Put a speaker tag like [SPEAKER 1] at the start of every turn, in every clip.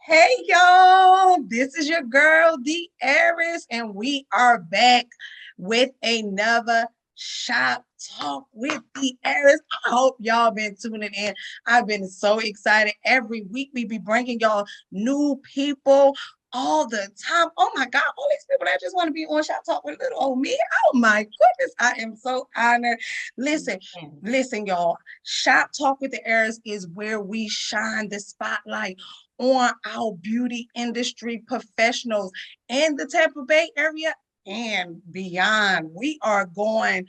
[SPEAKER 1] Hey y'all, this is your girl, the Heiress, and we are back with another Shop Talk with the Heiress. I hope y'all been tuning in. I've been so excited. Every week we be bringing y'all new people all the time. Oh my God, all these people that just want to be on Shop Talk with little old me. Oh my goodness, I am so honored. Listen, y'all. Shop Talk with the Heiress is where we shine the spotlight on our beauty industry professionals in the Tampa Bay area and beyond. We are going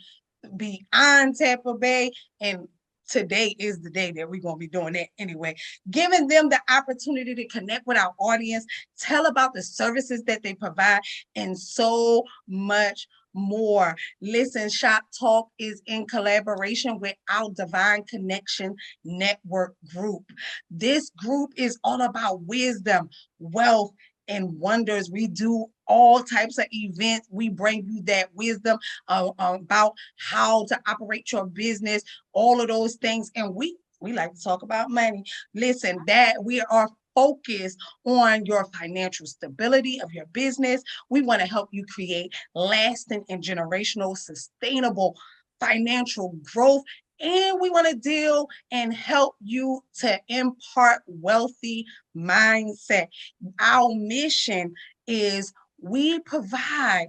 [SPEAKER 1] beyond Tampa Bay, and today is the day that we're going to be doing that anyway, giving them the opportunity to connect with our audience, tell about the services that they provide, and so much more. Listen, Shop Talk is in collaboration with our Divine Connection Network group. This group is all about wisdom, wealth, and wonders. We do all types of events. We bring you that wisdom about how to operate your business, all of those things. And we like to talk about money. Listen, that we are focused on your financial stability of your business. We want to help you create lasting and generational sustainable financial growth. And we want to deal and help you to impart wealthy mindset. Our mission is we provide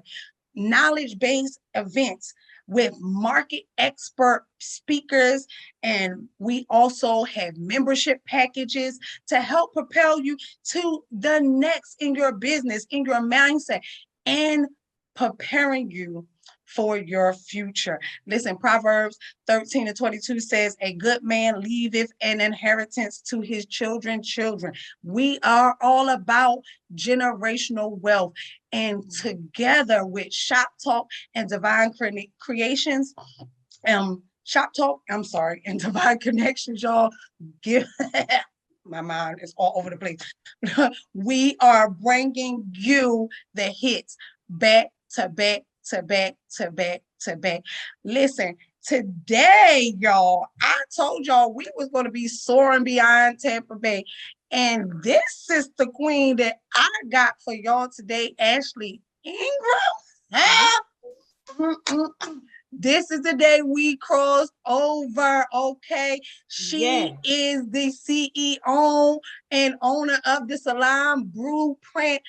[SPEAKER 1] knowledge-based events with market expert speakers, and we also have membership packages to help propel you to the next in your business, in your mindset, and preparing you for your future. Listen, Proverbs 13:22 says, a good man leaveth an inheritance to his children's children. We are all about generational wealth. And together with Shop Talk and Divine Creations, Shop Talk, and Divine Connections, y'all, give my mind is all over the place. We are bringing you the hits back to back to back to back to back. Listen, today, y'all, I told y'all we was going to be soaring beyond Tampa Bay. And this sister queen that I got for y'all today, Ashley Ingram. This is the day we crossed over, okay? She is the CEO and owner of the Salon Blueprint,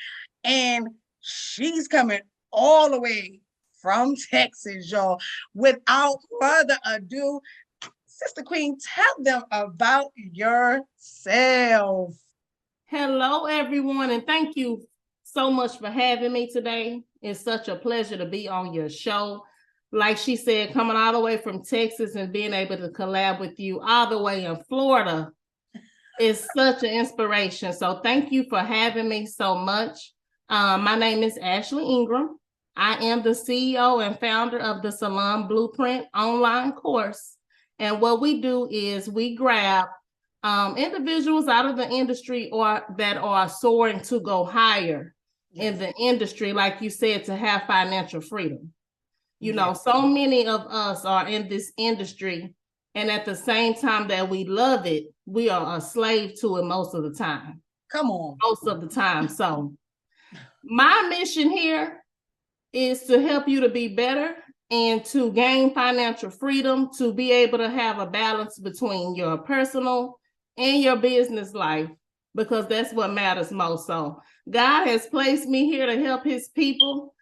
[SPEAKER 1] and she's coming all the way from Texas, y'all. Without further ado, Sister Queen, tell them about yourself.
[SPEAKER 2] Hello, everyone, and thank you so much for having me today. It's such a pleasure to be on your show. Like she said, coming all the way from Texas and being able to collab with you all the way in Florida is such an inspiration. So thank you for having me so much. My name is Ashley Ingram. I am the CEO and founder of the Salon Blueprint online course. And what we do is we grab individuals out of the industry or that are soaring to go higher in the industry, like you said, to have financial freedom. You know, so many of us are in this industry, and at the same time that we love it, we are a slave to it most of the time.
[SPEAKER 1] Come on.
[SPEAKER 2] Most of the time. So my mission here is to help you to be better and to gain financial freedom, to be able to have a balance between your personal and your business life, because that's what matters most. So God has placed me here to help his people,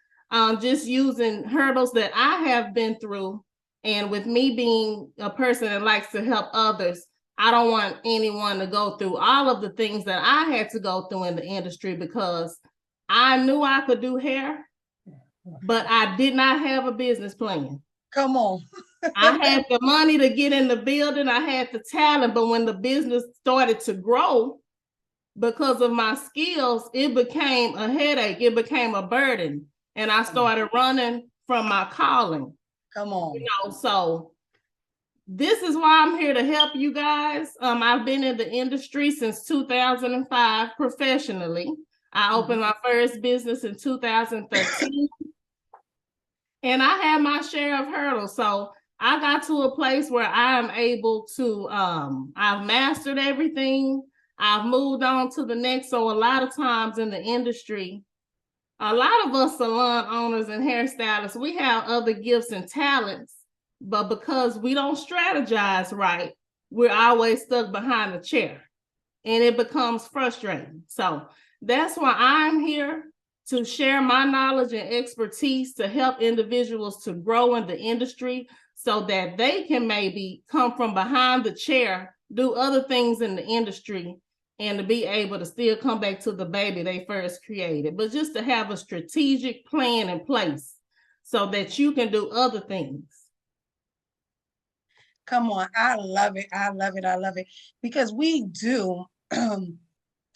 [SPEAKER 2] just using hurdles that I have been through. And with me being a person that likes to help others, I don't want anyone to go through all of the things that I had to go through in the industry, because I knew I could do hair, but I did not have a business plan.
[SPEAKER 1] Come on.
[SPEAKER 2] I had the money to get in the building. I had the talent, but when the business started to grow, because of my skills, it became a headache. It became a burden. And I started running from my calling.
[SPEAKER 1] Come on.
[SPEAKER 2] You know, so this is why I'm here to help you guys. I've been in the industry since 2005 professionally. I opened my first business in 2013. And I had my share of hurdles. So I got to a place where I am able to, I've mastered everything. I've moved on to the next. So a lot of times in the industry, a lot of us salon owners and hairstylists, we have other gifts and talents, but because we don't strategize right, we're always stuck behind the chair and it becomes frustrating. So that's why I'm here, to share my knowledge and expertise to help individuals to grow in the industry so that they can maybe come from behind the chair, do other things in the industry, and to be able to still come back to the baby they first created. But just to have a strategic plan in place so that you can do other things.
[SPEAKER 1] Come on. I love it. I love it. I love it. Because we do,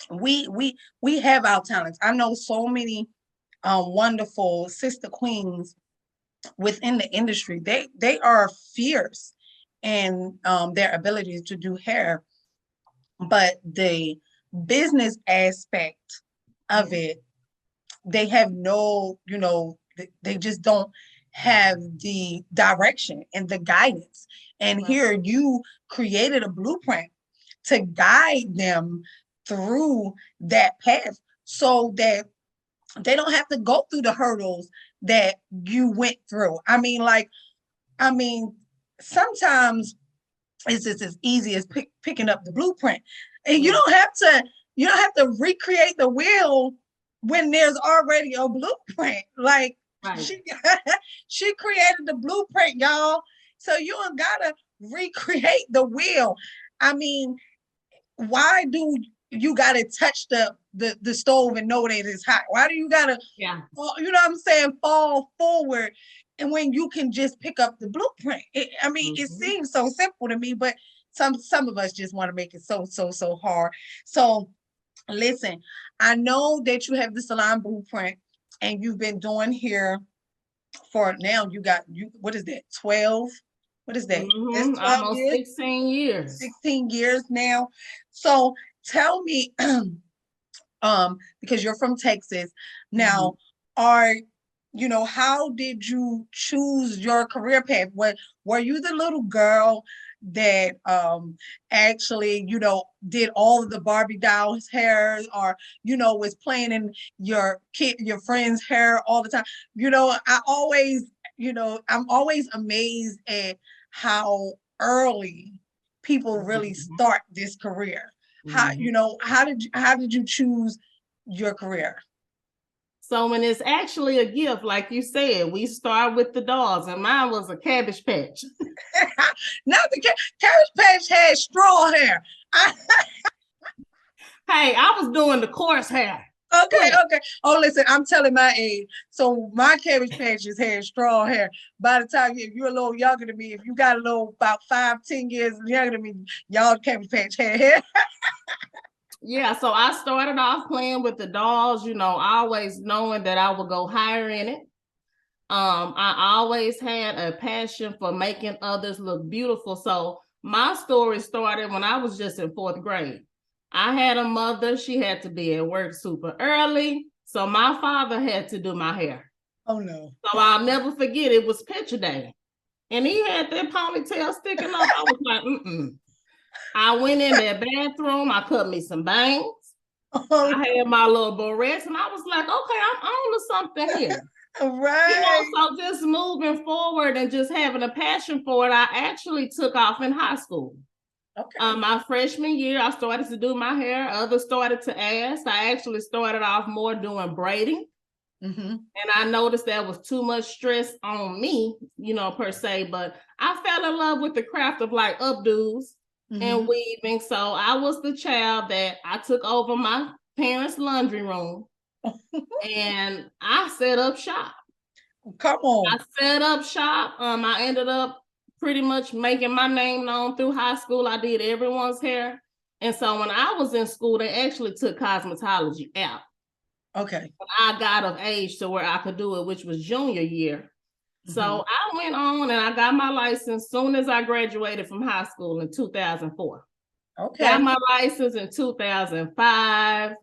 [SPEAKER 1] we have our talents. I know so many wonderful sister queens within the industry. They are fierce in their ability to do hair, but the business aspect of it, they have no, they just don't have the direction and the guidance. And here you created a blueprint to guide them through that path so that they don't have to go through the hurdles that you went through. I mean, sometimes it's just as easy as picking up the blueprint. And you don't have to recreate the wheel when there's already a blueprint. Like she created the blueprint, y'all. So you don't gotta recreate the wheel. I mean, why do you gotta touch the stove and know that it's hot? Why do you gotta, you know what I'm saying, fall forward? And when you can just pick up the blueprint, it seems so simple to me, but some of us just want to make it so hard. So listen, I know that you have the Salon Blueprint and you've been doing hair for now. What is that? 12? What is that?
[SPEAKER 2] That's 12 almost years? 16 years.
[SPEAKER 1] 16 years now. So tell me, because you're from Texas now, how did you choose your career path? Were you the little girl that actually, did all of the Barbie dolls' hair, or, was playing in your friend's hair all the time? I'm always amazed at how early people really start this career. How did you choose your career?
[SPEAKER 2] So when it's actually a gift, like you said, we start with the dolls, and mine was a Cabbage Patch.
[SPEAKER 1] Not the Cabbage Patch had straw hair.
[SPEAKER 2] Hey, I was doing the coarse hair.
[SPEAKER 1] Okay. Oh, listen, I'm telling my age. So my Cabbage Patches had straw hair. By the time you're a little younger than me, if you got a little about 5-10 years younger than me, y'all Cabbage Patch had hair.
[SPEAKER 2] Yeah, so I started off playing with the dolls, always knowing that I would go higher in it. I always had a passion for making others look beautiful. So my story started when I was just in 4th grade. I had a mother, she had to be at work super early. So my father had to do my hair.
[SPEAKER 1] Oh no.
[SPEAKER 2] So I'll never forget, it was picture day. And he had that ponytail sticking up. I was like, I went in that bathroom, I cut me some bangs. I had my little barrettes, and I was like, okay, I'm on to something here.
[SPEAKER 1] Right.
[SPEAKER 2] So just moving forward and just having a passion for it, I actually took off in high school. Okay. My freshman year, I started to do my hair. Others started to ask. I actually started off more doing braiding. And I noticed that was too much stress on me, per se, but I fell in love with the craft of like updos and weaving. So I was the child that I took over my parents' laundry room and I set up shop.
[SPEAKER 1] Come on.
[SPEAKER 2] I set up shop. I ended up pretty much making my name known through high school. I did everyone's hair. And so when I was in school, they actually took cosmetology out.
[SPEAKER 1] Okay.
[SPEAKER 2] I got of age to where I could do it, which was junior year. So I went on and I got my license soon as I graduated from high school in 2004. Okay. Got my license in 2005.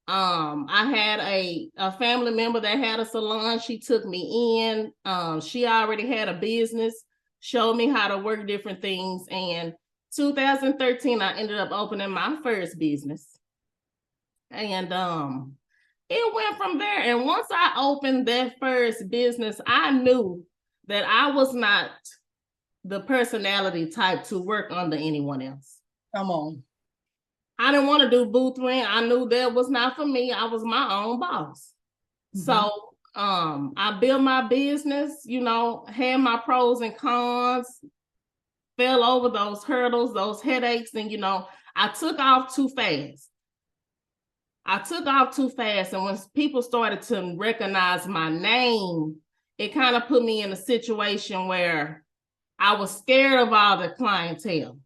[SPEAKER 2] I had a family member that had a salon. She took me in. She already had a business, showed me how to work different things. And 2013, I ended up opening my first business. And it went from there. And once I opened that first business, I knew that I was not the personality type to work under anyone else.
[SPEAKER 1] Come on.
[SPEAKER 2] I didn't want to do booth rent. I knew that was not for me. I was my own boss. Mm-hmm. So I built my business, you know, had my pros and cons, fell over those hurdles, those headaches, and, you know, I took off too fast. And when people started to recognize my name, it kind of put me in a situation where I was scared of all the clientele.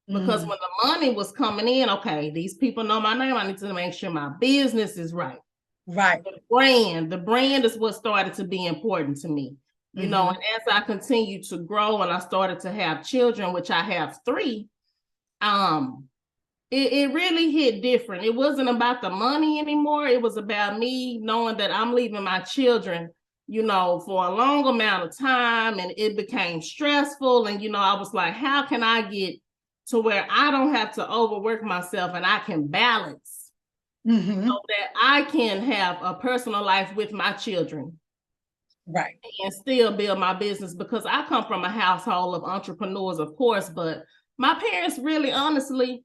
[SPEAKER 2] Because when the money was coming in, okay, these people know my name. I need to make sure my business is right.
[SPEAKER 1] Right.
[SPEAKER 2] The brand is what started to be important to me. You know, and as I continued to grow and I started to have children, which I have 3, it really hit different. It wasn't about the money anymore. It was about me knowing that I'm leaving my children, you know, for a long amount of time, and it became stressful. And, you know, I was like, how can I get to where I don't have to overwork myself and I can balance so that I can have a personal life with my children.
[SPEAKER 1] Right.
[SPEAKER 2] And still build my business, because I come from a household of entrepreneurs, of course, but my parents really, honestly,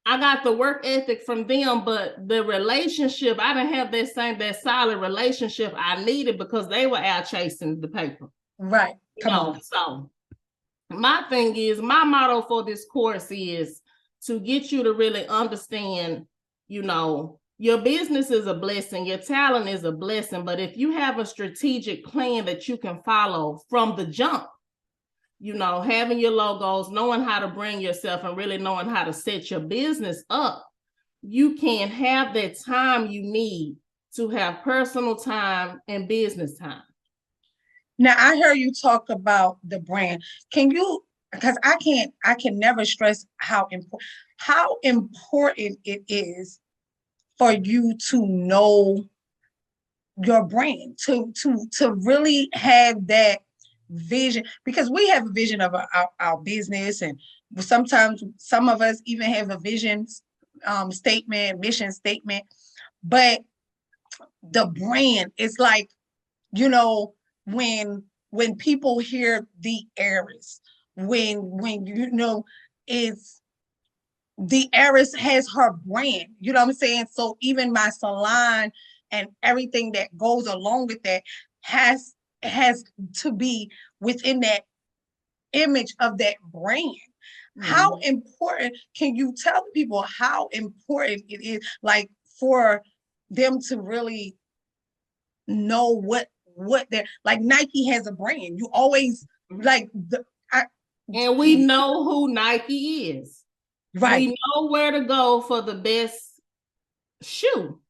[SPEAKER 2] I got the work ethic from them, but the relationship, I didn't have that solid relationship I needed because they were out chasing the paper.
[SPEAKER 1] Right. Come on.
[SPEAKER 2] So my thing is, my motto for this course is to get you to really understand, you know, your business is a blessing, your talent is a blessing, but if you have a strategic plan that you can follow from the jump, you know, having your logos, knowing how to bring yourself and really knowing how to set your business up, you can have that time you need to have personal time and business time.
[SPEAKER 1] Now, I heard you talk about the brand. Can you, because I can never stress how important it is for you to know your brand, to really have that vision, because we have a vision of our business, and sometimes some of us even have a vision statement, mission statement, but the brand is like, you know, when people hear the heiress, when you know, it's the heiress has her brand, you know what I'm saying? So even my salon and everything that goes along with that has to be within that image of that brand. How important, can you tell people how important it is, like, for them to really know what they're like? Nike has a brand. You always like
[SPEAKER 2] and we know who Nike is.
[SPEAKER 1] Right.
[SPEAKER 2] We know where to go for the best shoe.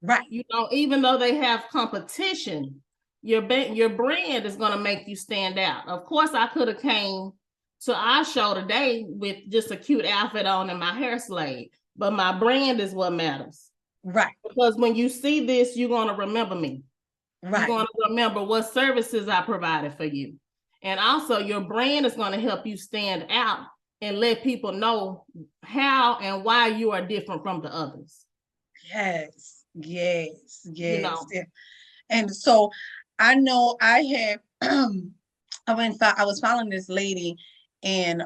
[SPEAKER 1] Right.
[SPEAKER 2] You know, even though they have competition, your brand is going to make you stand out. Of course, I could have came to our show today with just a cute outfit on and my hair slayed, but my brand is what matters.
[SPEAKER 1] Right.
[SPEAKER 2] Because when you see this, you're going to remember me. Right. You're going to remember what services I provided for you. And also your brand is going to help you stand out and let people know how and why you are different from the others.
[SPEAKER 1] Yes. You know.
[SPEAKER 2] Yeah.
[SPEAKER 1] And so I know I had I was following this lady in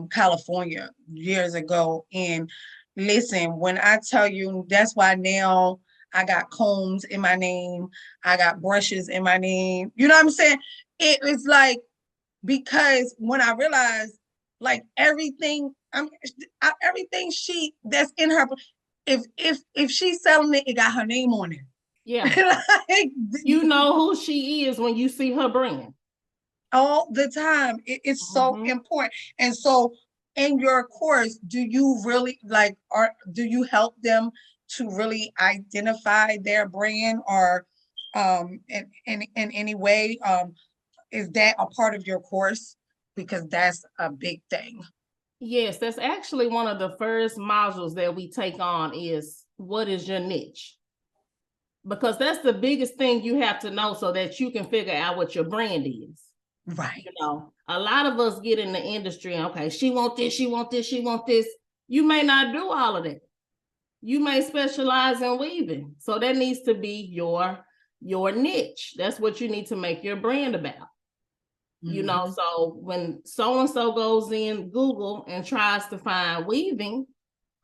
[SPEAKER 1] California years ago, and listen, when I tell you, that's why now I got combs in my name, I got brushes in my name, you know what I'm saying? It was like, because when I realized, like, everything she that's in her, if she's selling it, it got her name on it.
[SPEAKER 2] Yeah. Like, you know who she is when you see her brand.
[SPEAKER 1] All the time. It's so important. And so in your course, do you really do you help them to really identify their brand, or in any way? Is that a part of your course? Because that's a big thing.
[SPEAKER 2] Yes, that's actually one of the first modules that we take on, is what is your niche? Because that's the biggest thing you have to know so that you can figure out what your brand is.
[SPEAKER 1] Right.
[SPEAKER 2] A lot of us get in the industry and okay, she want this, she want this, she want this. You may not do all of that. You may specialize in weaving. So that needs to be your niche. That's what you need to make your brand about. So when so-and-so goes in Google and tries to find weaving,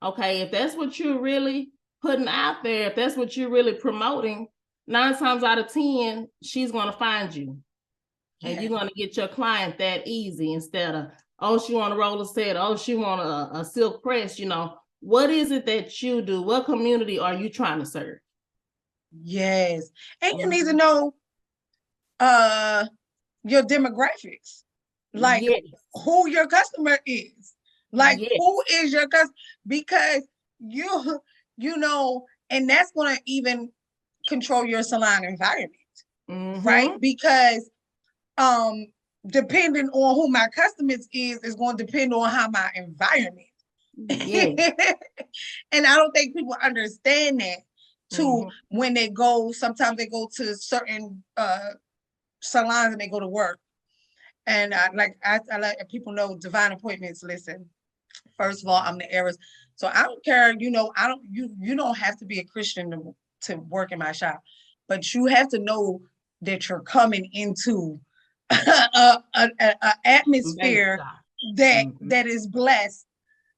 [SPEAKER 2] okay, if that's what you're really putting out there, if that's what you're really promoting, 9 times out of 10, she's going to find you. And you're going to get your client that easy instead of, oh, she want a roller set, oh, she want a silk press, What is it that you do? What community are you trying to serve?
[SPEAKER 1] Yes. And you need to know your demographics, like who your customer is, like who is your customer, because and that's going to even control your salon environment, right? Because depending on who my customers is going to depend on how my environment. And I don't think people understand that too. When they go, sometimes they go to certain salons and they go to work, and I let people know divine appointments. Listen, first of all, I'm the heiress, so I don't care. You don't have to be a Christian to work in my shop, but you have to know that you're coming into an atmosphere that is blessed.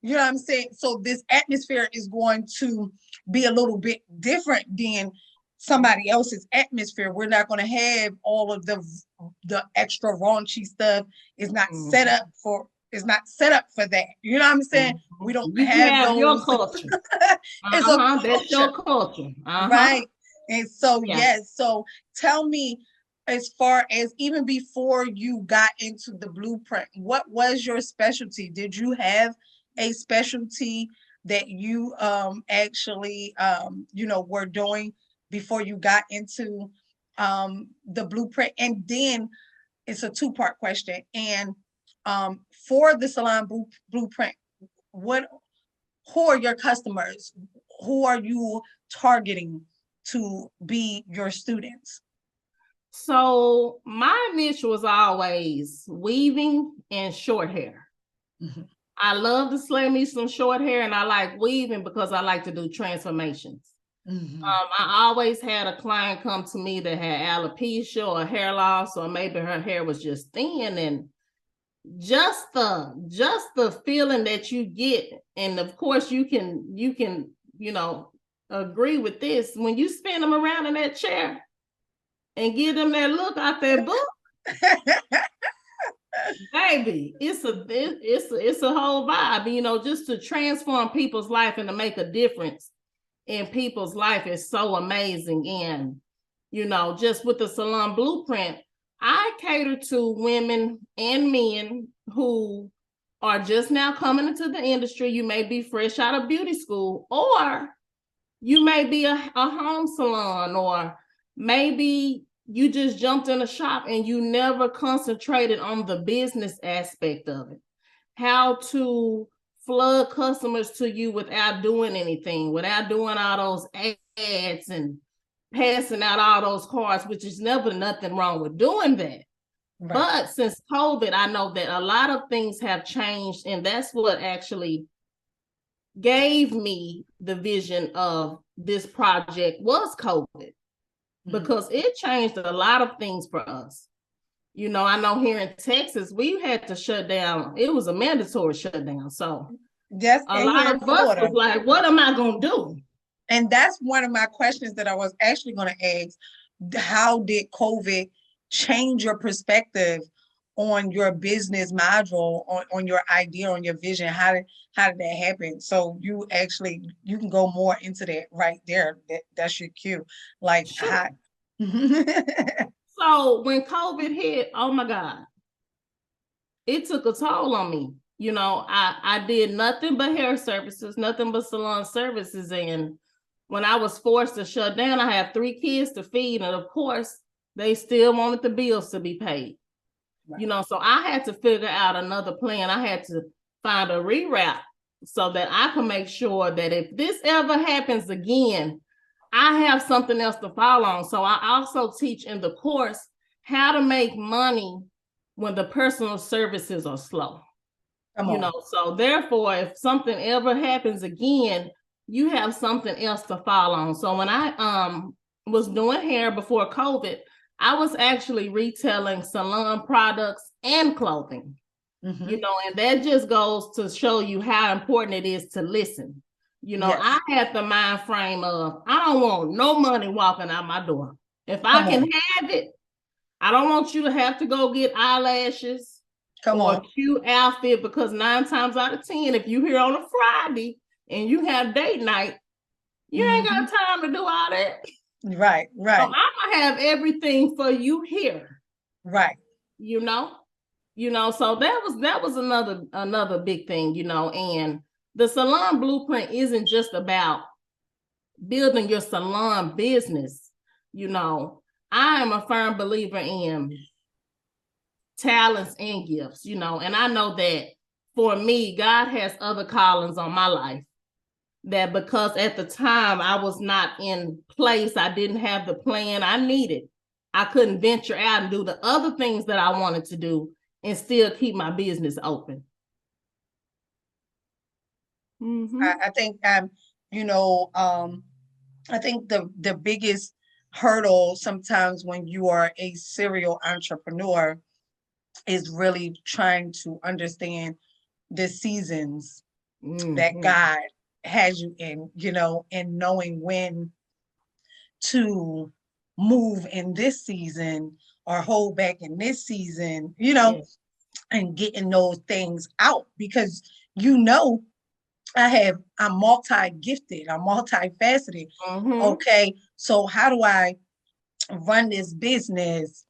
[SPEAKER 1] You know what I'm saying? So this atmosphere is going to be a little bit different than somebody else's atmosphere. We're not going to have all of the extra raunchy stuff. It's not set up for that. You know what I'm saying? We don't have those.
[SPEAKER 2] Your culture.
[SPEAKER 1] It's a culture.
[SPEAKER 2] That's your culture.
[SPEAKER 1] Right. And so, yes. So tell me, as far as even before you got into the blueprint, what was your specialty? Did you have a specialty that you actually were doing before you got into the blueprint? And then it's a 2-part question. And for the Salon Blueprint, who are your customers? Who are you targeting to be your students?
[SPEAKER 2] So my niche was always weaving and short hair. I love to slay me some short hair, and I like weaving because I like to do transformations. I always had a client come to me that had alopecia or hair loss, or maybe her hair was just thin, and just the feeling that you get, and of course you can agree with this, when you spin them around in that chair and give them that look out that book. Baby, it's a whole vibe, just to transform people's life and to make a difference in people's life is so amazing. And just with the Salon Blueprint, I cater to women and men who are just now coming into the industry. You may be fresh out of beauty school, or you may be a home salon, or maybe you just jumped in a shop and you never concentrated on the business aspect of it. How to flood customers to you without doing anything, without doing all those ads and passing out all those cards, which is never nothing wrong with doing that. Right. But since COVID, I know that a lot of things have changed, and that's what actually gave me the vision of this project was COVID. Because it changed a lot of things for us. I know here in Texas, we had to shut down. It was a mandatory shutdown. So a lot of us was like, what am I going to do?
[SPEAKER 1] And that's one of my questions that I was actually going to ask. How did COVID change your perspective on your business module, on your idea, on your vision? How did that happen? So you can go more into that right there. That's your cue. Like, sure.
[SPEAKER 2] So when COVID hit, oh my God, it took a toll on me. I did nothing but hair services, nothing but salon services. And when I was forced to shut down, I have 3 kids to feed. And of course, they still wanted the bills to be paid. Right. So I had to figure out another plan. I had to find a reroute so that I can make sure that if this ever happens again, I have something else to fall on. So I also teach in the course how to make money when the personal services are slow.
[SPEAKER 1] Come
[SPEAKER 2] You
[SPEAKER 1] on.
[SPEAKER 2] know, so therefore, if something ever happens again, you have something else to fall on. So when I was doing hair before COVID, I was actually retailing salon products and clothing.
[SPEAKER 1] Mm-hmm.
[SPEAKER 2] You know, and that just goes to show you how important it is to listen. You know,
[SPEAKER 1] Yes.
[SPEAKER 2] I had the mind frame of I don't want no money walking out my door. If I
[SPEAKER 1] Come
[SPEAKER 2] can
[SPEAKER 1] on.
[SPEAKER 2] have it, I don't want you to have to go get eyelashes
[SPEAKER 1] Come
[SPEAKER 2] or
[SPEAKER 1] on.
[SPEAKER 2] a cute outfit, because 9 times out of 10, if you here on a Friday and you have date night, you ain't got time to do all that.
[SPEAKER 1] Right,
[SPEAKER 2] So
[SPEAKER 1] right,
[SPEAKER 2] I'm gonna have everything for you here.
[SPEAKER 1] right.
[SPEAKER 2] You know, so that was another big thing, you know. And the salon blueprint isn't just about building your salon business. You know, I am a firm believer in talents and gifts, you know, and I know that for me, God has other callings on my life, that because at the time I was not in place, I didn't have the plan I needed. I couldn't venture out and do the other things that I wanted to do and still keep my business open.
[SPEAKER 1] I think you know, I think the biggest hurdle sometimes when you are a serial entrepreneur is really trying to understand the seasons that God has you in, you know, and knowing when to move in this season or hold back in this season, you know,
[SPEAKER 2] Yes.
[SPEAKER 1] and getting those things out because you know I'm multi-gifted, I'm multifaceted. Okay, so how do I run this business,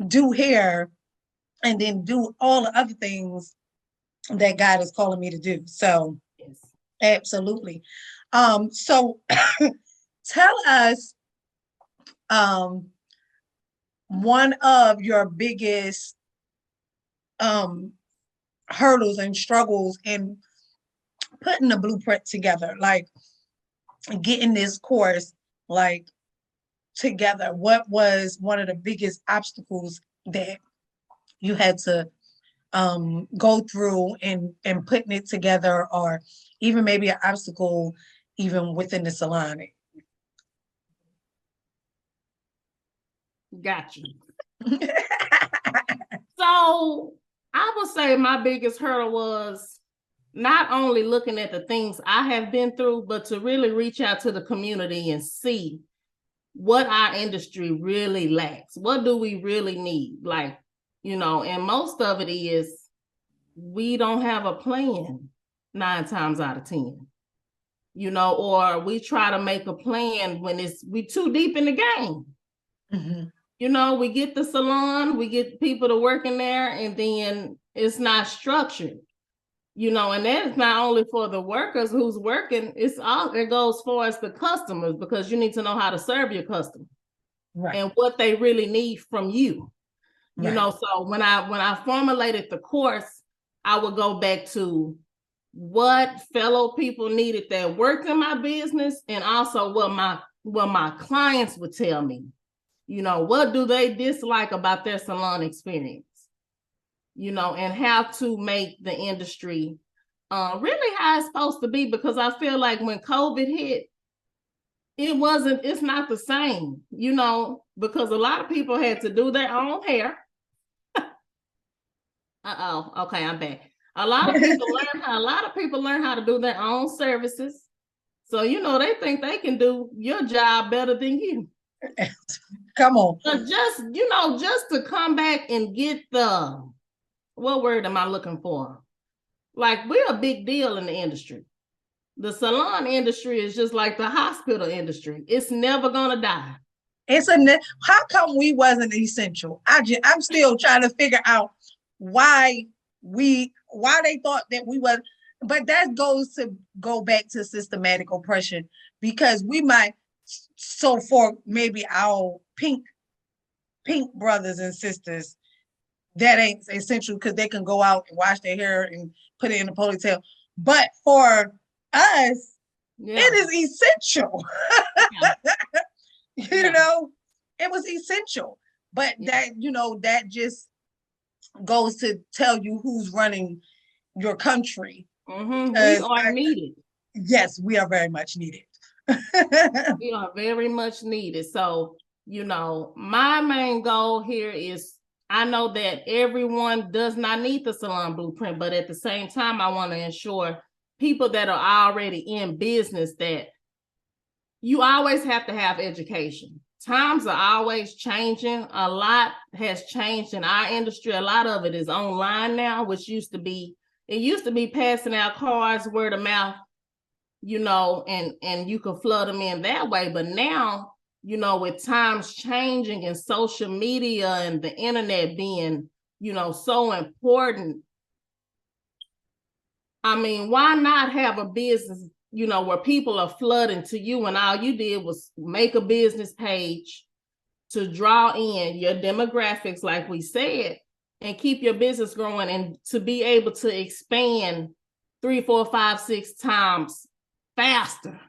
[SPEAKER 1] do hair, and then do all the other things that God is calling me to do? So
[SPEAKER 2] Yes.
[SPEAKER 1] absolutely. So tell us one of your biggest hurdles and struggles in putting the blueprint together, like getting this course like together. What was one of the biggest obstacles that you had to go through and putting it together, or even maybe an obstacle even within the salon?
[SPEAKER 2] Got you. So I would say my biggest hurdle was not only looking at the things I have been through, but to really reach out to the community and see what our industry really lacks. What do we really need? Like, you know, and most of it is we don't have a plan 9 times out of 10, you know, or we try to make a plan when we too deep in the game.
[SPEAKER 1] Mm-hmm.
[SPEAKER 2] You know, we get the salon, we get people to work in there, and then it's not structured. You know, and that's not only for the workers who's working, it goes for us the customers, because you need to know how to serve your customer,
[SPEAKER 1] Right.
[SPEAKER 2] And what they really need from you. You
[SPEAKER 1] Right.
[SPEAKER 2] know, so when I formulated the course, I would go back to what fellow people needed that worked in my business, and also what my clients would tell me. You know, what do they dislike about their salon experience? You know, and how to make the industry really how it's supposed to be, because I feel like when COVID hit, it's not the same, you know, because a lot of people had to do their own hair. Okay, I'm back. A lot of people learn how to do their own services. So, you know, they think they can do your job better than you.
[SPEAKER 1] Come on.
[SPEAKER 2] But just to come back and get what word am I looking for? Like, we're a big deal in the industry. The salon industry is just like the hospital industry. It's never gonna die.
[SPEAKER 1] How come we wasn't essential? I'm still trying to figure out why they thought that we was, but that go back to systematic oppression, because we might, so for maybe our pink brothers and sisters, that ain't essential because they can go out and wash their hair and put it in a ponytail. But for us, it is essential.
[SPEAKER 2] Yeah.
[SPEAKER 1] You know, it was essential. But that, that just goes to tell you who's running your country.
[SPEAKER 2] We are needed.
[SPEAKER 1] Yes, we are very much needed.
[SPEAKER 2] We are very much needed. So, my main goal here is, I know that everyone does not need the Salon Blueprint, but at the same time, I want to ensure people that are already in business that you always have to have education. Times are always changing. A lot has changed in our industry. A lot of it is online now, which used to be passing out cards, word of mouth, and you can flood them in that way. But now, with times changing and social media and the internet being, so important, I mean, why not have a business, where people are flooding to you and all you did was make a business page to draw in your demographics, like we said, and keep your business growing and to be able to expand 3, 4, 5, 6 times faster.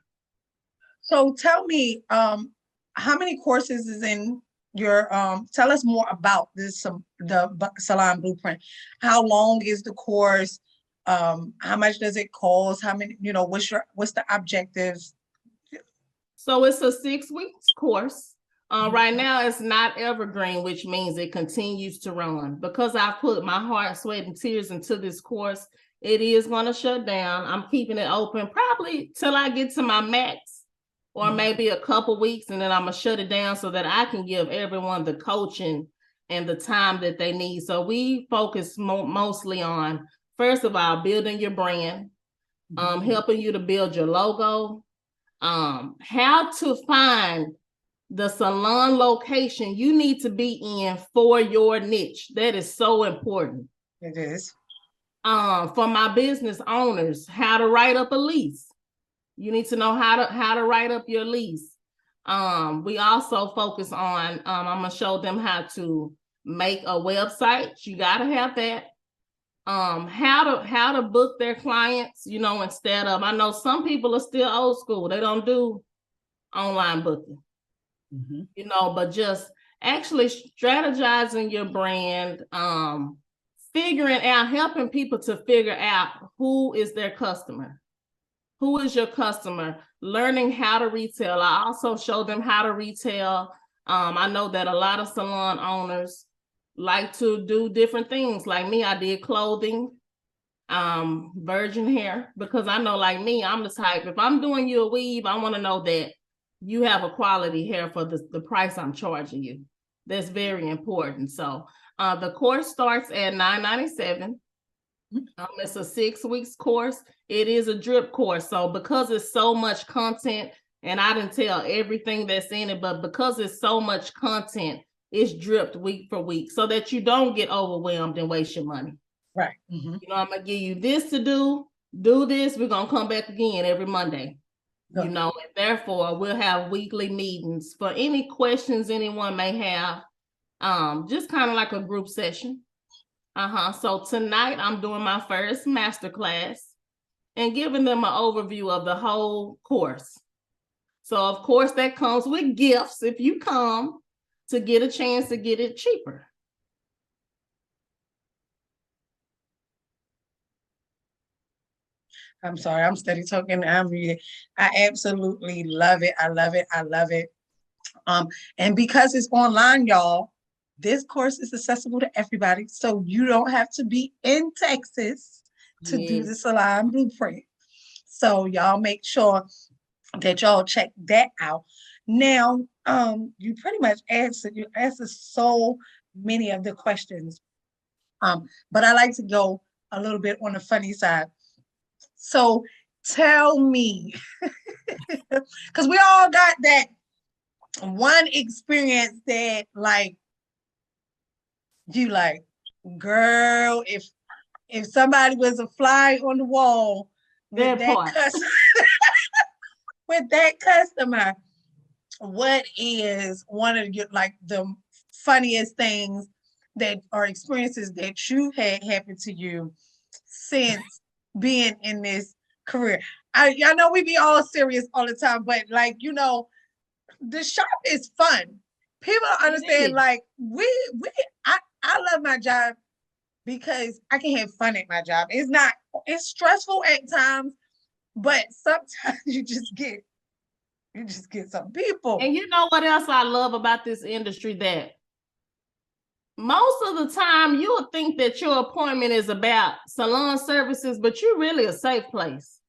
[SPEAKER 1] So tell me, how many courses is in your, tell us more about this, the Salon Blueprint. How long is the course? How much does it cost? How many, what's the objectives?
[SPEAKER 2] So it's a 6 weeks course. Right now it's not evergreen, which means it continues to run. Because I put my heart, sweat, and tears into this course, it is going to shut down. I'm keeping it open probably till I get to my max, or maybe a couple weeks, and then I'm going to shut it down so that I can give everyone the coaching and the time that they need. So we focus mostly on, first of all, building your brand, helping you to build your logo, how to find the salon location you need to be in for your niche. That is so important.
[SPEAKER 1] It is.
[SPEAKER 2] For my business owners, how to write up a lease. You need to know how to write up your lease. We also focus on, I'm gonna show them how to make a website. You gotta have that. How to book their clients, instead of, I know some people are still old school. They don't do online booking. But just actually strategizing your brand, figuring out, helping people to figure out who is their customer, who is your customer, learning how to retail. I also show them how to retail. I know that a lot of salon owners like to do different things. Like me, I did clothing, virgin hair, because I know, like me, I'm the type, if I'm doing you a weave, I want to know that you have a quality hair for the price I'm charging you. That's very important. So the course starts at $9.97. It's a 6 weeks course. It is a drip course. So because it's so much content, and I didn't tell everything that's in it, but because it's so much content, it's dripped week for week so that you don't get overwhelmed and waste your money.
[SPEAKER 1] Right.
[SPEAKER 2] I'm going to give you this to do this. We're going to come back again every Monday. And therefore we'll have weekly meetings for any questions anyone may have, just kind of like a group session. So tonight I'm doing my first masterclass and giving them an overview of the whole course. So of course that comes with gifts if you come, to get a chance to get it cheaper.
[SPEAKER 1] I'm sorry, I'm steady talking. I'm reading. I absolutely love it. I love it. I love it. And because it's online, y'all, this course is accessible to everybody. So you don't have to be in Texas to do the Salon Blueprint. So y'all make sure that y'all check that out. Now, you pretty much answered so many of the questions. But I like to go a little bit on the funny side. So tell me, because we all got that one experience that, like, you like, girl, if somebody was a fly on the wall with with that customer, what is one of your, like, the funniest things that are experiences that you had happen to you since being in this career? I know we be all serious all the time, but, like, the shop is fun. People don't understand, like, I love my job because I can have fun at my job. It's stressful at times, but sometimes you just get some people.
[SPEAKER 2] And you know what else I love about this industry? That most of the time you'll think that your appointment is about salon services, but you're really a safe place.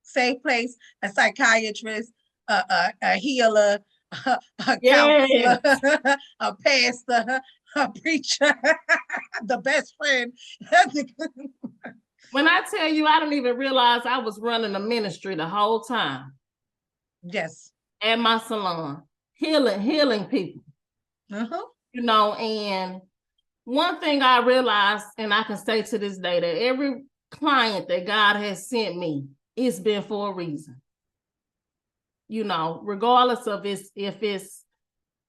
[SPEAKER 1] Safe place, a psychiatrist, a healer, a
[SPEAKER 2] Yes.
[SPEAKER 1] counselor, a pastor, a preacher, the best friend.
[SPEAKER 2] When I tell you, I didn't even realize I was running a ministry the whole time.
[SPEAKER 1] Yes.
[SPEAKER 2] At my salon, healing people. You know, and one thing I realized, and I can say to this day, that every client that God has sent me, it's been for a reason. You know, regardless of if it's,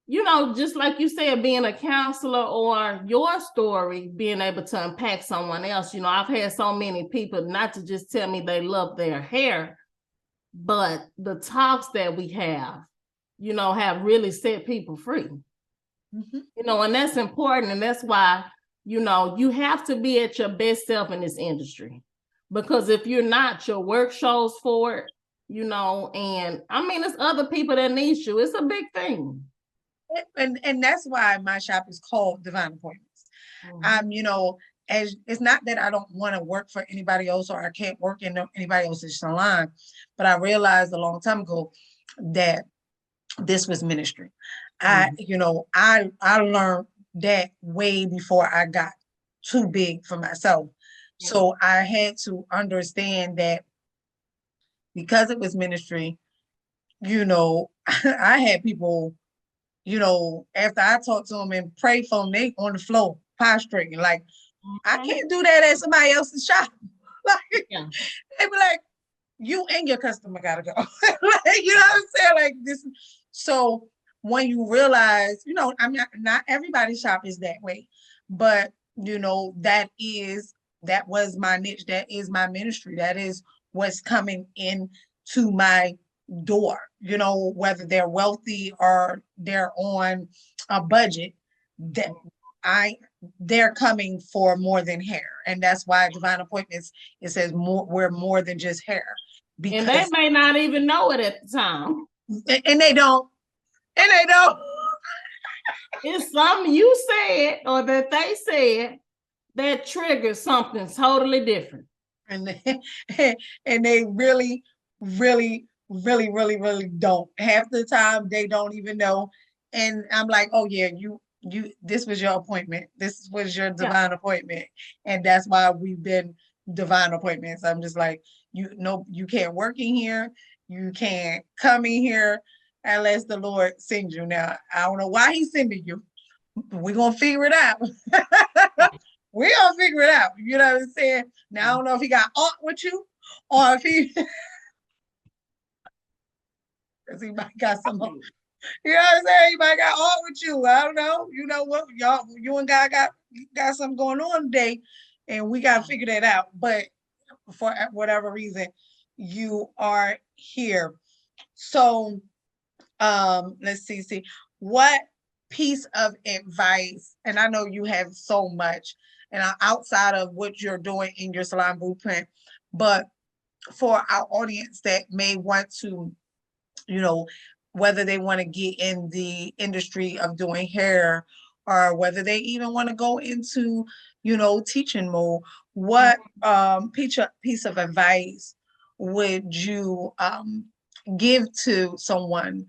[SPEAKER 2] you know, just like you said, being a counselor or your story, being able to impact someone else. You know, I've had so many people not to just tell me they love their hair, but the talks that we have, you know, have really set people free. You know, and that's important. And that's why, you know, you have to be at your best self in this industry. Because if you're not, your work shows for it, you know, and I mean, it's other people that need you. It's a big thing.
[SPEAKER 1] And that's why my shop is called Divine Appointments. You know, as it's not that I don't want to work for anybody else or I can't work in anybody else's salon, but I realized a long time ago that this was ministry. You know, I learned that way before I got too big for myself. So I had to understand that because it was ministry, you know, I had people, you know, after I talked to them and prayed for them, they on the floor prostrating. Like, I can't do that at somebody else's shop. Like, they be like, you and your customer gotta go. Like, you know what I'm saying? Like this. So when you realize, you know, I'm not everybody's shop is that way, but you know, that was my niche. That is my ministry. That is what's coming in to my door. You know, whether they're wealthy or they're on a budget, that they're coming for more than hair. And that's why Divine Appointments, it says we're more than just hair.
[SPEAKER 2] Because, and they may not even know it at the time.
[SPEAKER 1] And they don't. And they don't.
[SPEAKER 2] It's something you said or that they said that triggers something totally different.
[SPEAKER 1] And they really, really, really, really, really don't. Half the time they don't even know. And I'm like, oh yeah, this was your appointment. This was your divine appointment. And that's why we've been Divine Appointments. I'm just like, you can't work in here. You can't come in here unless the Lord sends you. Now, I don't know why he's sending you. We're going to figure it out. We're going to figure it out. You know what I'm saying? Now, I don't know if he got aught with you or if he... Because he might got some... You know what I'm saying? He might got aught with you. I don't know. You know what? You and God got something going on today, and we got to figure that out. But for whatever reason, you are here. So let's see what piece of advice, and I know you have so much, and outside of what you're doing in your Salon Blueprint, but for our audience that may want to, you know, whether they want to get in the industry of doing hair or whether they even want to go into, you know, teaching mode, what piece of advice would you give to someone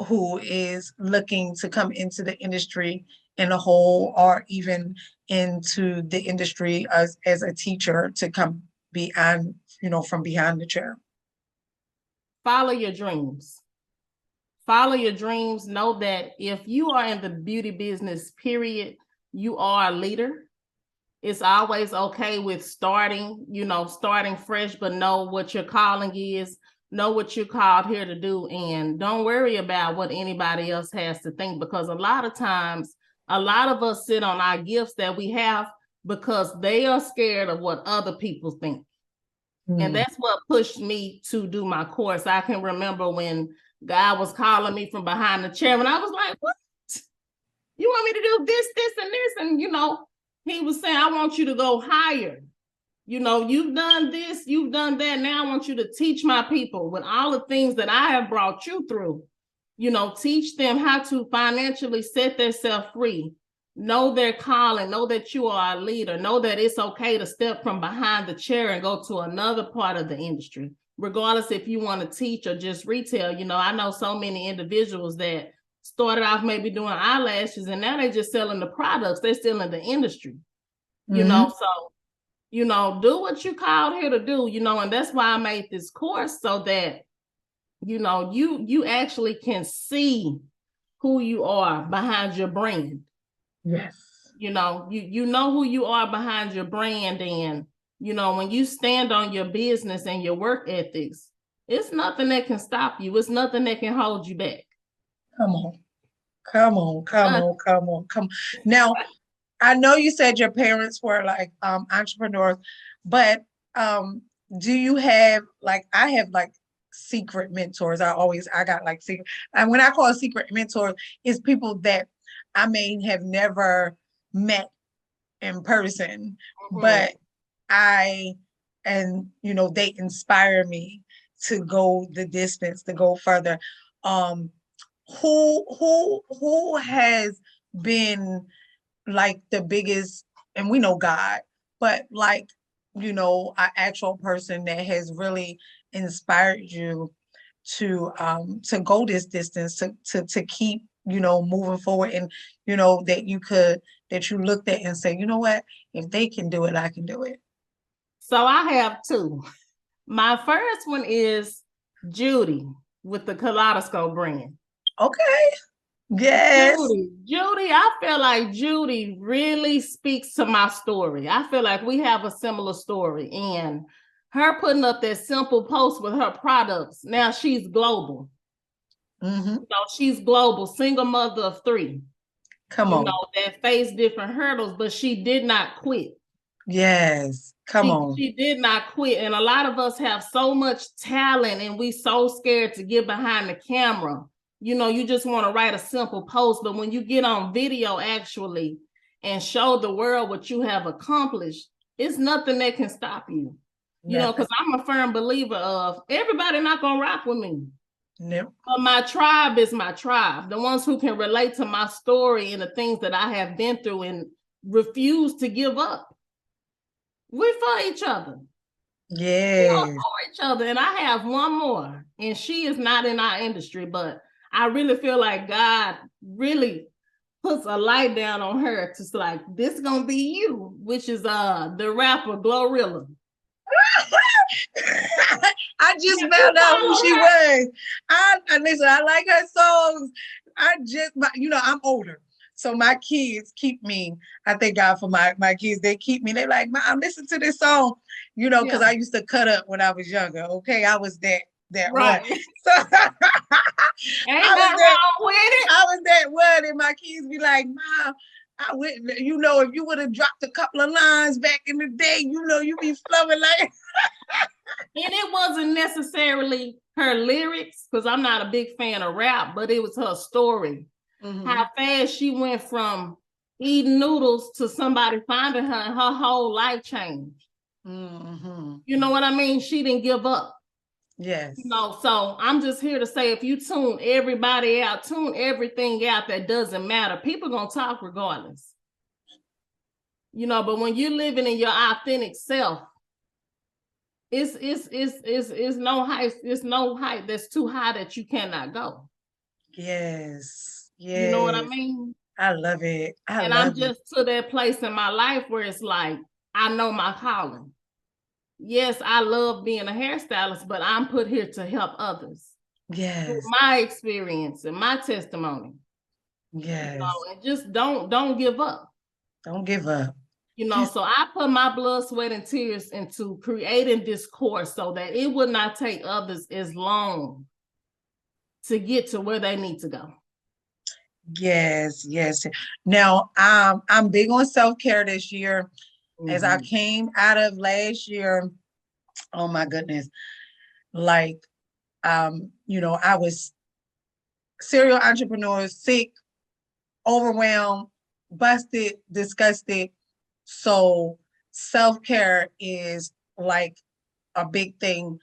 [SPEAKER 1] who is looking to come into the industry in a whole, or even into the industry as a teacher to come beyond, you know, from behind the chair?
[SPEAKER 2] Follow your dreams. Follow your dreams. Know that if you are in the beauty business, period, you are a leader. It's always okay with starting fresh, but know what your calling is. Know what you're called here to do, and don't worry about what anybody else has to think, because a lot of times, a lot of us sit on our gifts that we have because they are scared of what other people think. And that's what pushed me to do my course. I can remember when God was calling me from behind the chair, and I was like, what? You want me to do this, and this? And, you know, He was saying, I want you to go higher. You know, you've done this, you've done that. Now I want you to teach my people with all the things that I have brought you through. You know, teach them how to financially set themselves free. Know their calling, know that you are a leader, know that it's okay to step from behind the chair and go to another part of the industry, regardless if you want to teach or just retail. You know, I know so many individuals that started off maybe doing eyelashes and now they're just selling the products. They're still in the industry, you know, so, you know, do what you called here to do, you know, and that's why I made this course so that, you know, you actually can see who you are behind your brand.
[SPEAKER 1] Yes.
[SPEAKER 2] You know, you know who you are behind your brand, and you know, when you stand on your business and your work ethics, it's nothing that can stop you. It's nothing that can hold you back.
[SPEAKER 1] Come on. Come on, come on, come on, come on. Now, I know you said your parents were like entrepreneurs, but do you have like, I have like secret mentors. I got like secret, and when I call secret mentors, it's people that I may have never met in person, but you know, they inspire me to go the distance, to go further. Who has been like the biggest, and we know God, but like, you know, an actual person that has really inspired you to go this distance, to keep, you know, moving forward, and you know that you looked at and say, you know what, if they can do it, I can do it.
[SPEAKER 2] So I have two. My first one is Judy with the Kaleidoscope brand.
[SPEAKER 1] Okay. Yes.
[SPEAKER 2] Judy, I feel like Judy really speaks to my story. I feel like we have a similar story, and her putting up that simple post with her products. Now she's global. You know, she's global, single mother of 3.
[SPEAKER 1] Come on.
[SPEAKER 2] You know, that face different hurdles, but she did not quit.
[SPEAKER 1] Yes. Come on.
[SPEAKER 2] She did not quit. And a lot of us have so much talent and we so scared to get behind the camera. You know, you just want to write a simple post, but when you get on video actually and show the world what you have accomplished, it's nothing that can stop you. You know, because I'm a firm believer of everybody not gonna rock with me.
[SPEAKER 1] Nope.
[SPEAKER 2] But my tribe is my tribe. The ones who can relate to my story and the things that I have been through and refuse to give up. We're for each other.
[SPEAKER 1] Yeah.
[SPEAKER 2] We are for each other. And I have one more, and she is not in our industry, but I really feel like God really puts a light down on her to like, this is gonna be you, which is the rapper Glorilla.
[SPEAKER 1] I just found out who she was. Listen, I like her songs. You know, I'm older. So my kids keep me, I thank God for my kids. They keep me, they're like, Mom, listen to this song, you know, because I used to cut up when I was younger. Okay, I was that right. One. So
[SPEAKER 2] ain't nothing wrong with it.
[SPEAKER 1] I was that one, and my kids be like, Mom, I wouldn't, you know, if you would have dropped a couple of lines back in the day, you know, you be flowing like.
[SPEAKER 2] And it wasn't necessarily her lyrics, because I'm not a big fan of rap, but it was her story. How fast she went from eating noodles to somebody finding her, and her whole life changed. You know what I mean? She didn't give up.
[SPEAKER 1] Yes.
[SPEAKER 2] You know, so I'm just here to say, if you tune everybody out, tune everything out that doesn't matter, people gonna talk regardless. You know, but when you're living in your authentic self, it's no height, it's no height that's too high that you cannot go.
[SPEAKER 1] Yes. Yes.
[SPEAKER 2] You know what I mean?
[SPEAKER 1] I love it.
[SPEAKER 2] I'm just to that place in my life where it's like, I know my calling. Yes, I love being a hairstylist, but I'm put here to help others.
[SPEAKER 1] Yes.
[SPEAKER 2] Through my experience and my testimony.
[SPEAKER 1] Yes.
[SPEAKER 2] You know, and just don't give up.
[SPEAKER 1] Don't give up.
[SPEAKER 2] You know, so I put my blood, sweat, and tears into creating this course so that it would not take others as long to get to where they need to go.
[SPEAKER 1] Yes, yes. Now, I'm big on self-care this year. As I came out of last year, oh my goodness, like, you know, I was serial entrepreneur, sick, overwhelmed, busted, disgusted, So self-care is like a big thing.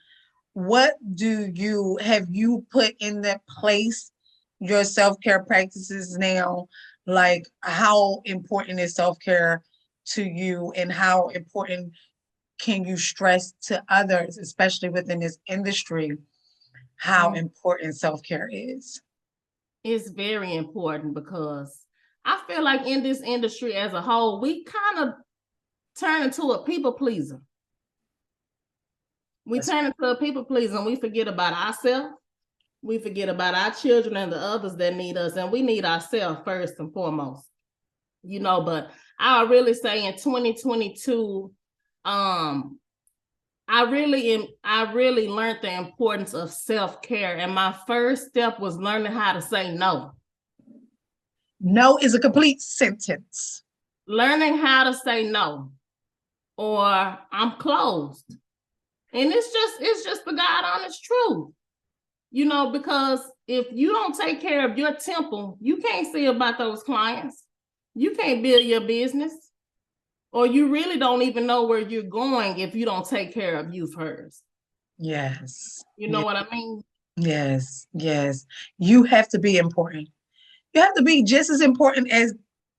[SPEAKER 1] What have you put in that place your self-care practices now? Like, how important is self-care to you, and how important can you stress to others, especially within this industry, how important self-care is?
[SPEAKER 2] It's very important because I feel like in this industry as a whole, we kind of turn into a people pleaser. We turn into a people pleaser and we forget about ourselves. We forget about our children and the others that need us, and we need ourselves first and foremost. But I really say in 2022, I really learned the importance of self-care. And my first step was learning how to say no.
[SPEAKER 1] No is a complete sentence.
[SPEAKER 2] Learning how to say no, or I'm closed. And it's just the God honest truth. Because if you don't take care of your temple, you can't see about those clients. You can't build your business, or you really don't even know where you're going if you don't take care of you first.
[SPEAKER 1] Yes.
[SPEAKER 2] You know what I mean?
[SPEAKER 1] Yes. Yes. You have to be important. You have to be just as important as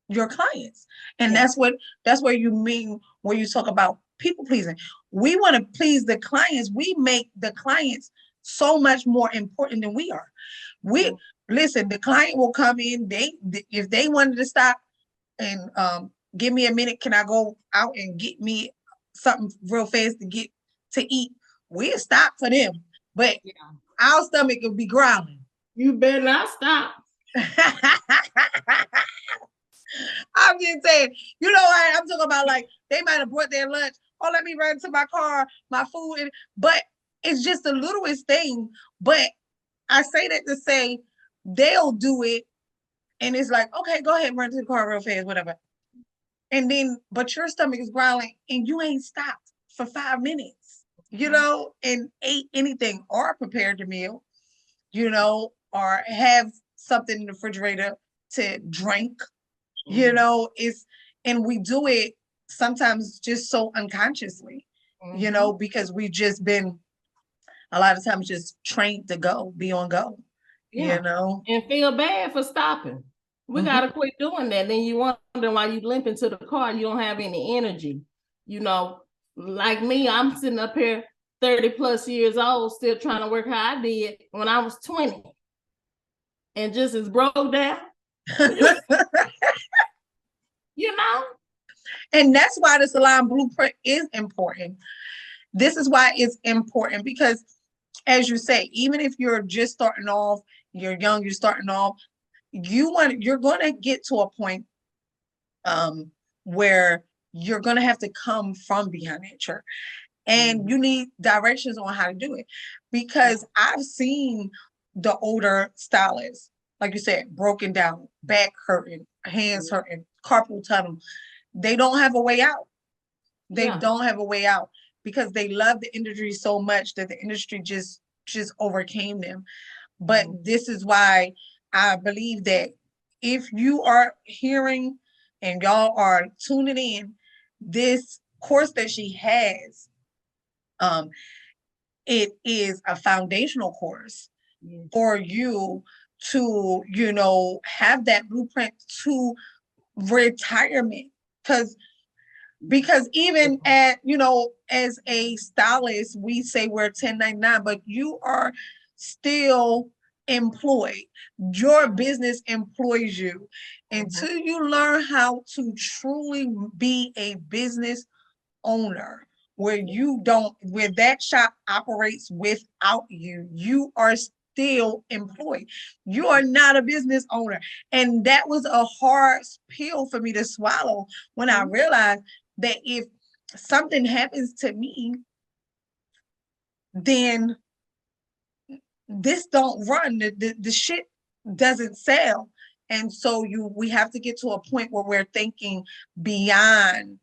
[SPEAKER 1] your clients. And that's where you mean when you talk about people pleasing. We want to please the clients. We make the clients so much more important than we are. Listen, the client will come in, if they wanted to stop and give me a minute, can I go out and get me something real fast to get to eat? We'll stop for them. But our stomach will be growling.
[SPEAKER 2] You better not stop.
[SPEAKER 1] I'm just saying, I'm talking about, like, they might have brought their lunch. Oh, let me run to my car, my food. But it's just the littlest thing. But I say that to say they'll do it. And it's like, okay, go ahead, run to the car real fast, whatever. And then, but your stomach is growling and you ain't stopped for 5 minutes, and ate anything or prepared a meal, or have something in the refrigerator to drink, and we do it sometimes just so unconsciously, because we've just been a lot of times just trained to be on go,
[SPEAKER 2] and feel bad for stopping. We got to quit doing that. Then you wonder why you limp into the car and you don't have any energy. Like me, I'm sitting up here 30 plus years old, still trying to work how I did when I was 20. And just as broke down.
[SPEAKER 1] And that's why the Salon Blueprint is important. This is why it's important, because as you say, even if you're just starting off, you're young, you're starting off, you're going to get to a point where you're going to have to come from behind that chair, and you need directions on how to do it, because I've seen the older stylists, like you said, broken down, back hurting, hands hurting, carpal tunnel. They don't have a way out. They don't have a way out because they love the industry so much that the industry just overcame them. But this is why I believe that if you are hearing and y'all are tuning in, this course that she has, it is a foundational course for you to, have that blueprint to retirement. Because even as a stylist, we say we're 1099, but you are still employed. Your business employs you. Until you learn how to truly be a business owner, where that shop operates without you, you are still employed. You are not a business owner. And that was a hard pill for me to swallow when I realized that if something happens to me, then this don't run. The shit doesn't sell. And so we have to get to a point where we're thinking beyond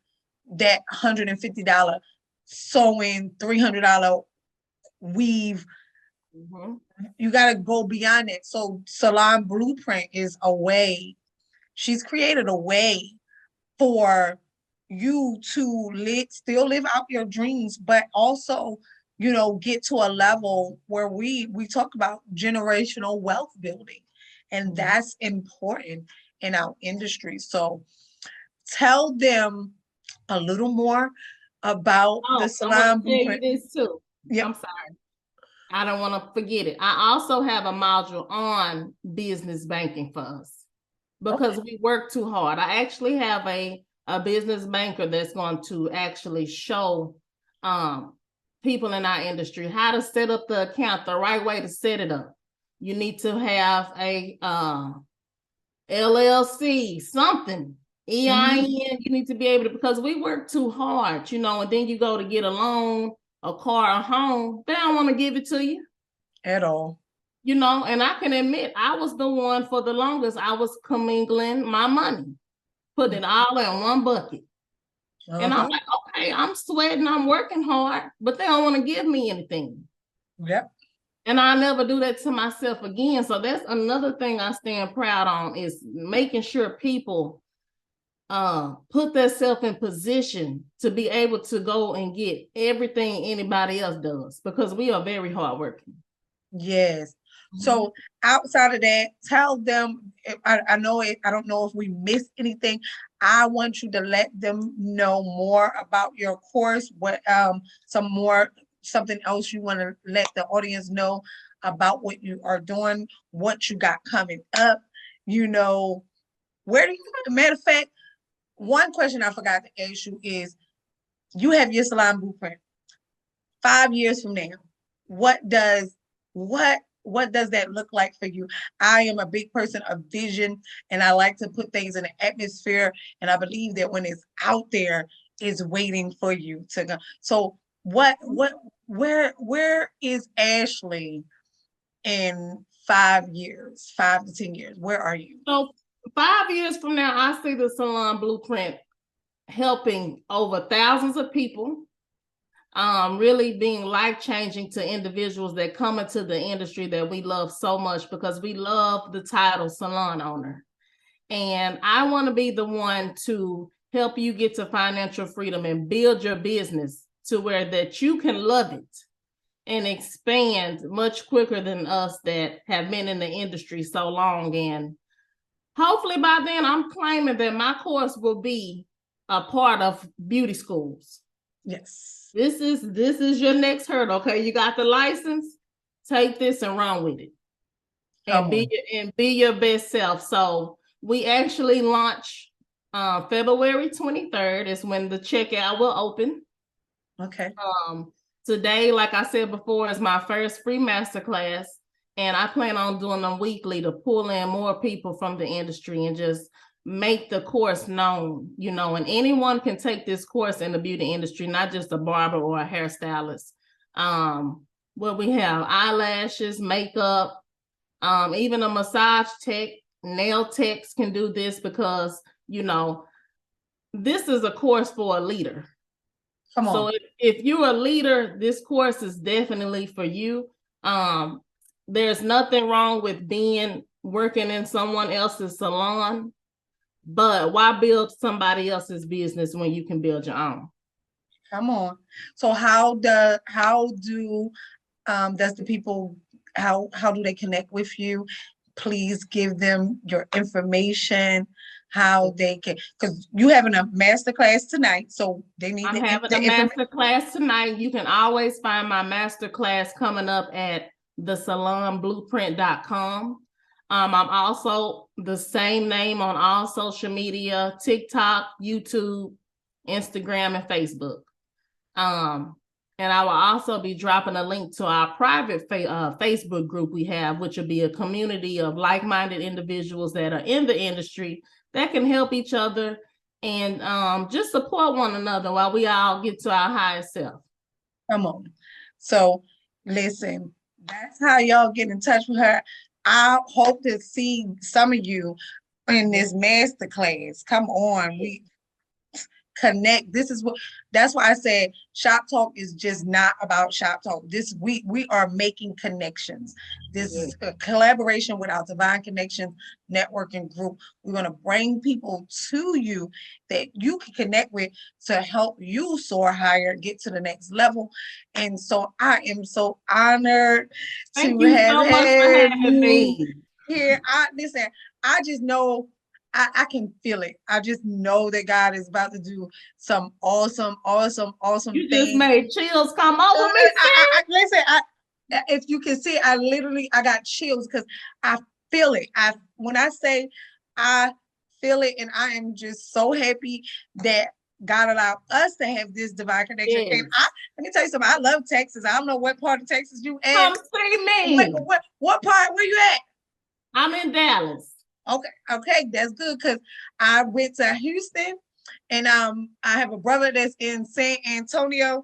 [SPEAKER 1] that $150 sewing, $300 weave. You got to go beyond it. So Salon Blueprint is a way. She's created a way for you to still live out your dreams, but also, get to a level where we talk about generational wealth building, and that's important in our industry. So tell them a little more about the
[SPEAKER 2] I want
[SPEAKER 1] Salon
[SPEAKER 2] to tell you
[SPEAKER 1] Blueprint.
[SPEAKER 2] this too.
[SPEAKER 1] Yep.
[SPEAKER 2] I'm sorry. I don't want to forget it. I also have a module on business banking for us because we work too hard. I actually have a business banker that's going to actually show people in our industry how to set up the account, the right way to set it up. You need to have a LLC, something, EIN. You need to be able to, because we work too hard, and then you go to get a loan, a car, a home. They don't want to give it to you
[SPEAKER 1] at all.
[SPEAKER 2] And I can admit I was the one for the longest. I was commingling my money, putting it all in one bucket. And I'm like, okay, I'm sweating, I'm working hard, but they don't want to give me anything.
[SPEAKER 1] Yep.
[SPEAKER 2] And I never do that to myself again. So that's another thing I stand proud on, is making sure people put themselves in position to be able to go and get everything anybody else does, because we are very hardworking.
[SPEAKER 1] Yes. So outside of that, tell them, I know it, I don't know if we missed anything. I want you to let them know more about your course, what something else you want to let the audience know about what you are doing, what you got coming up, where do you, matter of fact, one question I forgot to ask you is, you have your Salon Blueprint. 5 years from now, what does that look like for you? I am a big person of vision, and I like to put things in an atmosphere, and I believe that when it's out there, it's waiting for you to go. So where is Ashley in 5 years, 5 to 10 years? Where are you?
[SPEAKER 2] So 5 years from now, I see the Salon Blueprint helping over thousands of people, really being life-changing to individuals that come into the industry that we love so much, because we love the title Salon Owner. And I want to be the one to help you get to financial freedom and build your business to where that you can love it and expand much quicker than us that have been in the industry so long. And hopefully by then, I'm claiming that my course will be a part of beauty schools.
[SPEAKER 1] Yes.
[SPEAKER 2] This is your next hurdle. Okay, you got the license. Take this and run with it, and be your best self. So we actually launch February 23rd is when the checkout will open.
[SPEAKER 1] Okay.
[SPEAKER 2] Today, like I said before, is my first free masterclass, and I plan on doing them weekly to pull in more people from the industry and just make the course known, and anyone can take this course in the beauty industry, not just a barber or a hairstylist. Where we have eyelashes, makeup, even a massage tech, nail techs can do this, because, this is a course for a leader. Come on. So if you're a leader, this course is definitely for you. There's nothing wrong with working in someone else's salon, but why build somebody else's business when you can build your own?
[SPEAKER 1] Come on. So how do the people, how do they connect with you? Please give them your information, how they can, because you having a master class tonight, so they need.
[SPEAKER 2] I'm having a master class tonight. You can always find my master class coming up at thesalonblueprint.com. I'm also the same name on all social media: TikTok, YouTube, Instagram, and Facebook. And I will also be dropping a link to our private Facebook group we have, which will be a community of like-minded individuals that are in the industry that can help each other and just support one another while we all get to our highest self.
[SPEAKER 1] Come on. So listen, that's how y'all get in touch with her. I hope to see some of you in this master class. Come on. connect. That's why I said shop talk is just not about shop talk. We are making connections. This
[SPEAKER 2] Yeah.
[SPEAKER 1] is a collaboration with our Divine Connections networking group. We're going to bring people to you that you can connect with to help you soar higher, get to the next level. And so I am so honored
[SPEAKER 2] Thank
[SPEAKER 1] to
[SPEAKER 2] you
[SPEAKER 1] have
[SPEAKER 2] so much for
[SPEAKER 1] had
[SPEAKER 2] having
[SPEAKER 1] you
[SPEAKER 2] me.
[SPEAKER 1] here. Listen, I just know I can feel it. I just know that God is about to do some awesome, awesome, awesome
[SPEAKER 2] You just
[SPEAKER 1] things.
[SPEAKER 2] made chills come over me,
[SPEAKER 1] Listen, if you can see, I got chills because I feel it. When I say I feel it, and I am just so happy that God allowed us to have this divine connection.
[SPEAKER 2] Yes.
[SPEAKER 1] And let me tell you something. I love Texas. I don't know what part of Texas you at.
[SPEAKER 2] Come see me.
[SPEAKER 1] What part? Where you at?
[SPEAKER 2] I'm in Dallas.
[SPEAKER 1] Okay, that's good because I went to Houston, and I have a brother that's in San Antonio,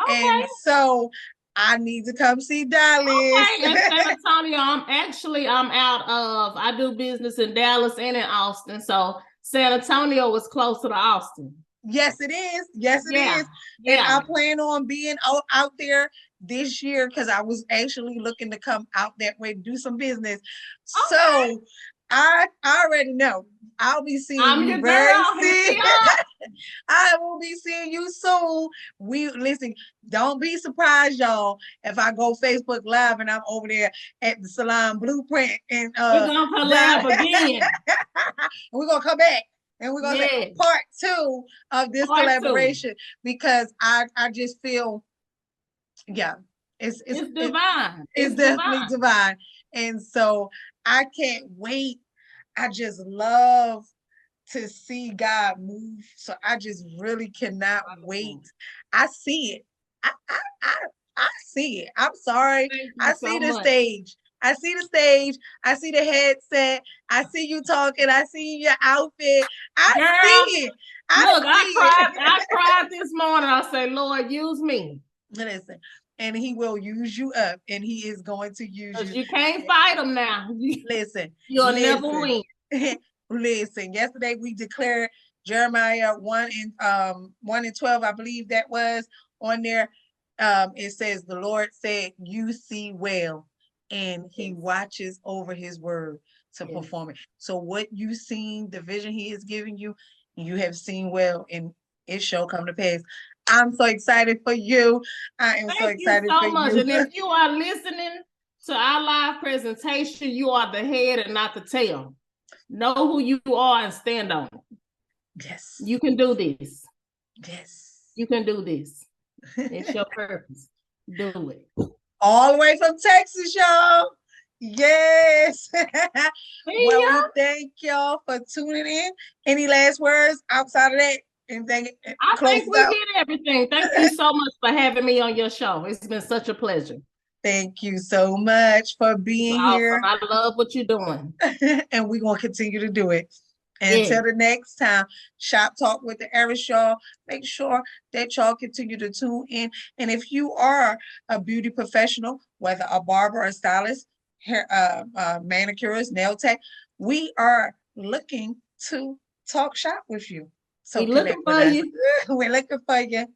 [SPEAKER 1] and so I need to come see Dallas.
[SPEAKER 2] Okay, in San Antonio, I do business in Dallas and in Austin, so San Antonio was closer to Austin.
[SPEAKER 1] Yes, it is. Yes, it is. And I plan on being out there this year because I was actually looking to come out that way, do some business. Okay. So I already know I'll be seeing you very soon. I will be seeing you soon. Listen, don't be surprised, y'all, if I go Facebook Live and I'm over there at the Salon Blueprint and
[SPEAKER 2] we're gonna collab again.
[SPEAKER 1] We're gonna come back. And we're gonna say part 2 of this collaboration because I just feel, it's
[SPEAKER 2] divine.
[SPEAKER 1] It's definitely divine. And so I can't wait. I just love to see God move. So I just really cannot wait. I see it. I see it. I'm sorry. I see the stage. I see the stage. I see the headset. I see you talking. I see your outfit. I see it.
[SPEAKER 2] I cried this morning. I say, Lord, use me.
[SPEAKER 1] Listen, and he will use you up, and he is going to use you.
[SPEAKER 2] You can't fight him now.
[SPEAKER 1] Listen.
[SPEAKER 2] You'll never win.
[SPEAKER 1] Listen, yesterday we declared Jeremiah 1 and 12, I believe that was on there. It says, the Lord said, you see well, and he watches over his word to perform it. So what you seen, the vision he is giving you, you have seen well, and it shall come to pass. I'm so excited for you. I am so excited for you.
[SPEAKER 2] And if you are listening to our live presentation, you are the head and not the tail. Know who you are and stand on it.
[SPEAKER 1] Yes.
[SPEAKER 2] You can do this.
[SPEAKER 1] Yes.
[SPEAKER 2] You can do this. It's your purpose. Do it.
[SPEAKER 1] All the way from Texas, y'all. Yes. Well, we thank y'all for tuning in. Any last words outside of that?
[SPEAKER 2] I think we did everything. Thank you so much for having me on your show. It's been such a pleasure.
[SPEAKER 1] Thank you so much for being here.
[SPEAKER 2] I love what you're doing.
[SPEAKER 1] And we're going to continue to do it. And until the next time, Shop Talk with the Heiress, y'all, make sure that y'all continue to tune in. And if you are a beauty professional, whether a barber, a stylist, hair, manicurist, nail tech, we are looking to talk shop with you. So we're looking for you. We're looking for you.